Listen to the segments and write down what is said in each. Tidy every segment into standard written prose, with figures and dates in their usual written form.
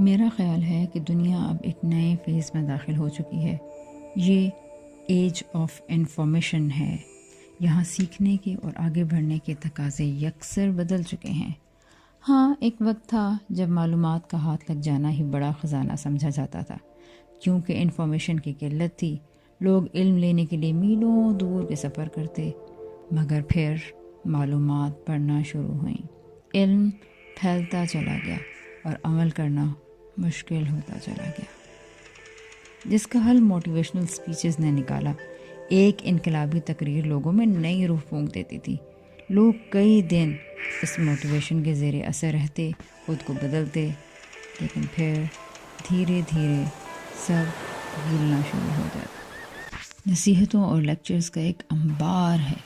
میرا خیال ہے کہ دنیا اب ایک نئے فیز میں داخل ہو چکی ہے۔ یہ ایج آف انفارمیشن ہے۔ یہاں سیکھنے کے اور آگے بڑھنے کے تقاضے یکسر بدل چکے ہیں۔ ہاں، ایک وقت تھا جب معلومات کا ہاتھ لگ جانا ہی بڑا خزانہ سمجھا جاتا تھا۔ کیونکہ انفارمیشن کی قلت تھی، لوگ علم لینے کے لیے میلوں دور کے سفر کرتے۔ مگر پھر معلومات بڑھنا شروع ہوئیں، علم پھیلتا چلا گیا اور عمل کرنا مشکل ہوتا چلا گیا، جس کا حل موٹیویشنل سپیچز نے نکالا۔ ایک انقلابی تقریر لوگوں میں نئی روح پھونک دیتی تھی۔ لوگ کئی دن اس موٹیویشن کے زیر اثر رہتے، خود کو بدلتے، لیکن پھر دھیرے دھیرے سب بھولنا شروع ہو جاتا۔ نصیحتوں اور لیکچرز کا ایک انبار ہے،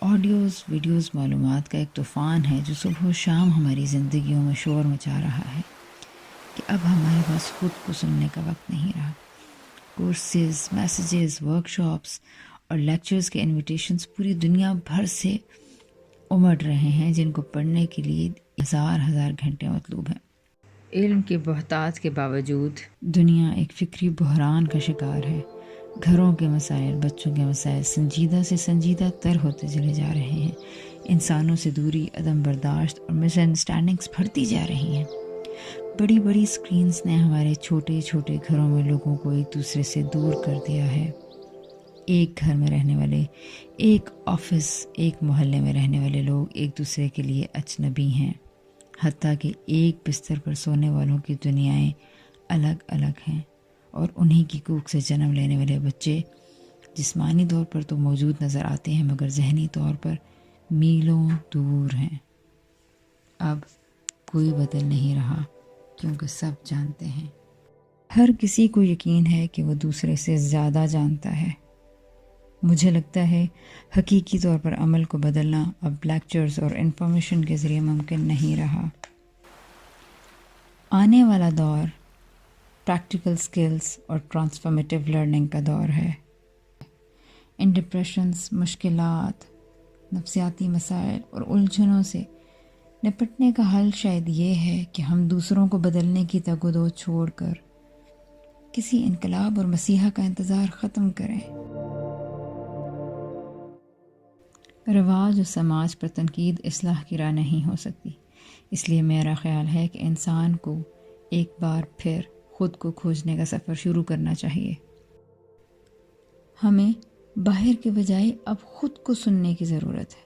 آڈیوز، ویڈیوز، معلومات کا ایک طوفان ہے جو صبح و شام ہماری زندگیوں میں شور مچا رہا ہے کہ اب ہمارے پاس خود کو سننے کا وقت نہیں رہا۔ کورسز، میسیجز، ورکشاپس اور لیکچرز کے انویٹیشنز پوری دنیا بھر سے امڑ رہے ہیں، جن کو پڑھنے کے لیے ہزار گھنٹے مطلوب ہیں۔ علم کے بہتات کے باوجود دنیا ایک فکری بحران کا شکار ہے۔ گھروں کے مسائل، بچوں کے مسائل سنجیدہ سے سنجیدہ تر ہوتے چلے جا رہے ہیں۔ انسانوں سے دوری، عدم برداشت اور مس انڈرسٹینڈنگز بڑھتی جا رہی ہیں۔ بڑی بڑی سکرینز نے ہمارے چھوٹے چھوٹے گھروں میں لوگوں کو ایک دوسرے سے دور کر دیا ہے۔ ایک گھر میں رہنے والے، ایک آفس، ایک محلے میں رہنے والے لوگ ایک دوسرے کے لیے اجنبی ہیں۔ حتیٰ کہ ایک بستر پر سونے والوں کی دنیائیں الگ الگ ہیں، اور انہی کی کوکھ سے جنم لینے والے بچے جسمانی طور پر تو موجود نظر آتے ہیں، مگر ذہنی طور پر میلوں دور ہیں۔ اب کوئی بدل نہیں رہا، کیونکہ سب جانتے ہیں، ہر کسی کو یقین ہے کہ وہ دوسرے سے زیادہ جانتا ہے۔ مجھے لگتا ہے حقیقی طور پر عمل کو بدلنا اب لیکچرز اور انفارمیشن کے ذریعے ممکن نہیں رہا۔ آنے والا دور پریکٹیکل سکلز اور ٹرانسفارمیٹیو لرننگ کا دور ہے۔ ان ڈپریشنز، مشکلات، نفسیاتی مسائل اور الجھنوں سے نپٹنے کا حل شاید یہ ہے کہ ہم دوسروں کو بدلنے کی تگ و دو چھوڑ کر کسی انقلاب اور مسیحا کا انتظار ختم کریں۔ رواج و سماج پر تنقید اصلاح کی راہ نہیں ہو سکتی، اس لیے میرا خیال ہے کہ انسان کو ایک بار پھر خود کو کھوجنے کا سفر شروع کرنا چاہیے۔ ہمیں باہر کے بجائے اب خود کو سننے کی ضرورت ہے۔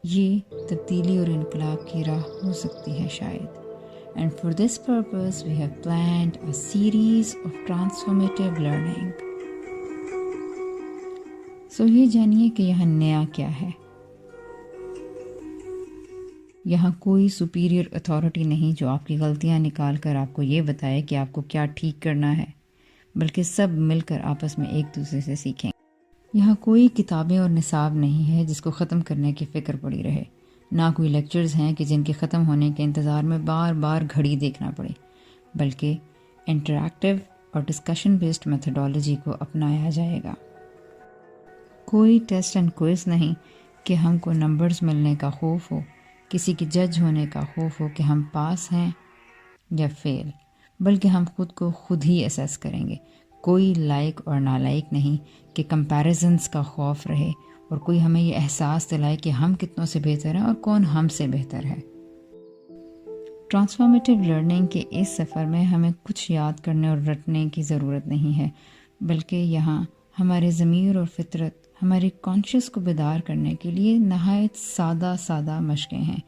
یہ تبدیلی اور انقلاب کی راہ ہو سکتی ہے شاید۔ And for this purpose we have planned a series of transformative learning. So یہ جانیے کہ یہاں نیا کیا ہے۔ یہاں کوئی سپیریئر اتھارٹی نہیں جو آپ کی غلطیاں نکال کر آپ کو یہ بتائے کہ آپ کو کیا ٹھیک کرنا ہے، بلکہ سب مل کر آپس میں ایک دوسرے سے سیکھیں۔ یہاں کوئی کتابیں اور نصاب نہیں ہے جس کو ختم کرنے کی فکر پڑی رہے، نہ کوئی لیکچرز ہیں کہ جن کے ختم ہونے کے انتظار میں بار بار گھڑی دیکھنا پڑے، بلکہ انٹریکٹیو اور ڈسکشن بیسڈ میتھڈالوجی کو اپنایا جائے گا۔ کوئی ٹیسٹ اینڈ کوئز نہیں کہ ہم کو نمبرز ملنے کا خوف ہو، کسی کی جج ہونے کا خوف ہو کہ ہم پاس ہیں یا فیل، بلکہ ہم خود کو خود ہی اسیس کریں گے۔ کوئی لائق اور نالائق نہیں کہ کمپیریزنز کا خوف رہے، اور کوئی ہمیں یہ احساس دلائے کہ ہم کتنوں سے بہتر ہیں اور کون ہم سے بہتر ہے۔ ٹرانسفارمیٹیو لرننگ کے اس سفر میں ہمیں کچھ یاد کرنے اور رٹنے کی ضرورت نہیں ہے، بلکہ یہاں ہمارے ضمیر اور فطرت، ہمارے کانشیس کو بیدار کرنے کے لیے نہایت سادہ مشقیں ہیں،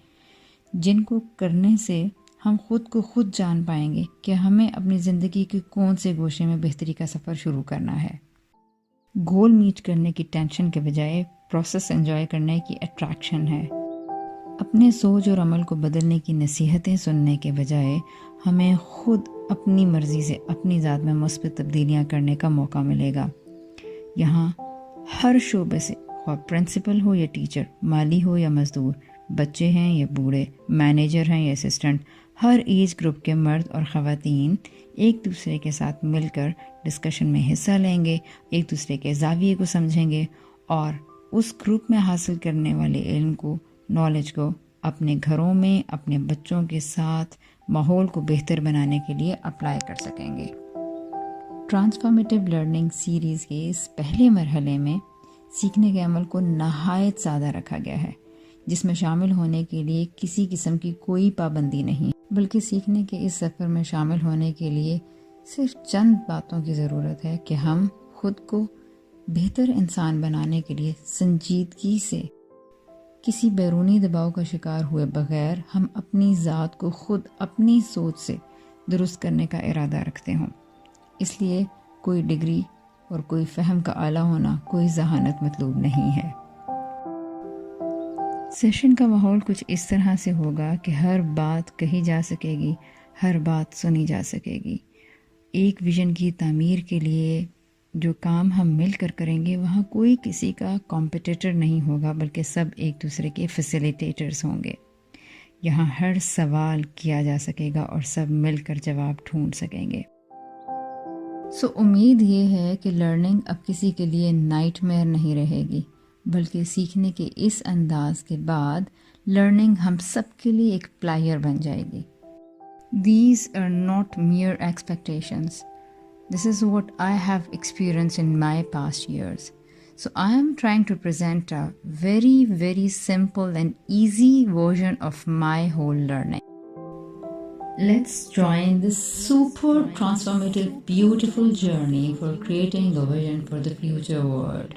جن کو کرنے سے ہم خود کو خود جان پائیں گے کہ ہمیں اپنی زندگی کے کون سے گوشے میں بہتری کا سفر شروع کرنا ہے۔ گول میٹ کرنے کی ٹینشن کے بجائے پروسیس انجوائے کرنے کی اٹریکشن ہے۔ اپنے سوچ اور عمل کو بدلنے کی نصیحتیں سننے کے بجائے ہمیں خود اپنی مرضی سے اپنی ذات میں مثبت تبدیلیاں کرنے کا موقع ملے گا۔ یہاں ہر شعبے سے، خواہ پرنسپل ہو یا ٹیچر، مالی ہو یا مزدور، بچے ہیں یا بوڑھے، مینیجر ہیں یا اسسٹنٹ، ہر ایج گروپ کے مرد اور خواتین ایک دوسرے کے ساتھ مل کر ڈسکشن میں حصہ لیں گے، ایک دوسرے کے زاویے کو سمجھیں گے، اور اس گروپ میں حاصل کرنے والے علم کو، نالج کو اپنے گھروں میں اپنے بچوں کے ساتھ ماحول کو بہتر بنانے کے لیے اپلائی کر سکیں گے۔ ٹرانسفارمیٹیو لرننگ سیریز کے اس پہلے مرحلے میں سیکھنے کے عمل کو نہایت سادہ رکھا گیا ہے، جس میں شامل ہونے کے لیے کسی قسم کی کوئی پابندی نہیں، بلکہ سیکھنے کے اس سفر میں شامل ہونے کے لیے صرف چند باتوں کی ضرورت ہے کہ ہم خود کو بہتر انسان بنانے کے لیے سنجیدگی سے، کسی بیرونی دباؤ کا شکار ہوئے بغیر، ہم اپنی ذات کو خود اپنی سوچ سے درست کرنے کا ارادہ رکھتے ہوں۔ اس لیے کوئی ڈگری اور کوئی فہم کا اعلیٰ ہونا، کوئی ذہانت مطلوب نہیں ہے۔ سیشن کا ماحول کچھ اس طرح سے ہوگا کہ ہر بات کہی جا سکے گی، ہر بات سنی جا سکے گی۔ ایک ویژن کی تعمیر کے لیے جو کام ہم مل کر کریں گے، وہاں کوئی کسی کا کمپٹیٹر نہیں ہوگا، بلکہ سب ایک دوسرے کے فیسیلیٹیٹرز ہوں گے۔ یہاں ہر سوال کیا جا سکے گا اور سب مل کر جواب ڈھونڈ سکیں گے۔ امید یہ ہے کہ لرننگ اب کسی کے لیے نائٹ میئر نہیں رہے گی، بلکہ سیکھنے کے اس انداز کے بعد لرننگ ہم سب کے لیے ایک پلائر بن جائے گی۔ These are not mere expectations. This is what I have experienced in my past years. So I am trying to present a very, very simple and easy version of my whole learning. Let's join this super transformative, beautiful journey for creating a vision for the future world.